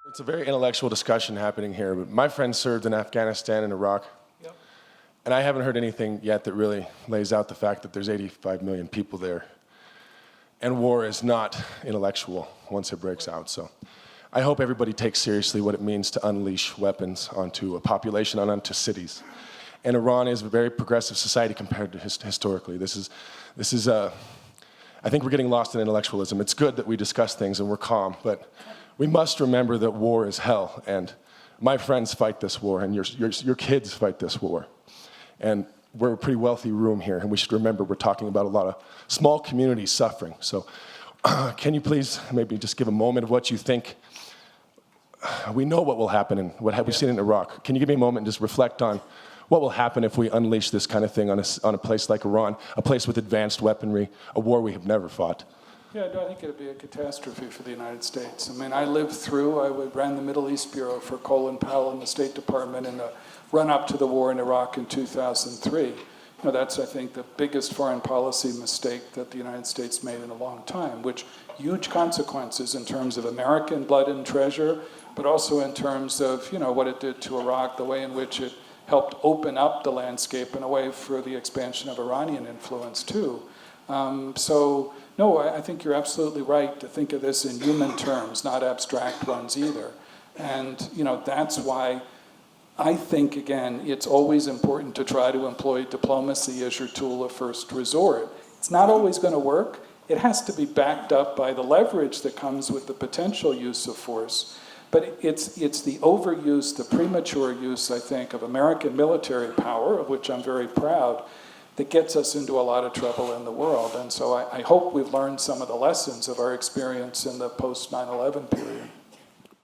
It's a very intellectual discussion happening here, but my friend served in Afghanistan and Iraq. Yep. And I haven't heard anything yet that really lays out the fact that there's 85 million people there. And war is not intellectual once it breaks out. So I hope everybody takes seriously what it means to unleash weapons onto a population and onto cities. And Iran is a very progressive society compared to historically. This is I think we're getting lost in intellectualism. It's good that we discuss things and we're calm, but we must remember that war is hell, and my friends fight this war, and your kids fight this war. And we're a pretty wealthy room here, and we should remember we're talking about a lot of small communities suffering. So can you please maybe just give a moment of what you think? We know what will happen and what have we seen in Iraq. Can you give me a moment and just reflect on what will happen if we unleash this kind of thing on a place like Iran, a place with advanced weaponry, a war we have never fought? Yeah, no, I think it would be a catastrophe for the United States. I mean, I ran the Middle East Bureau for Colin Powell in the State Department in the run-up to the war in Iraq in 2003. That's, I think, the biggest foreign policy mistake that the United States made in a long time, which huge consequences in terms of American blood and treasure, but also in terms of, what it did to Iraq, the way in which it helped open up the landscape in a way for the expansion of Iranian influence, too. No, I think you're absolutely right to think of this in human terms, not abstract ones either. And, that's why I think, again, it's always important to try to employ diplomacy as your tool of first resort. It's not always going to work. It has to be backed up by the leverage that comes with the potential use of force. But it's the overuse, the premature use, I think, of American military power, of which I'm very proud, that gets us into a lot of trouble in the world. And so I hope we've learned some of the lessons of our experience in the post-9/11 period.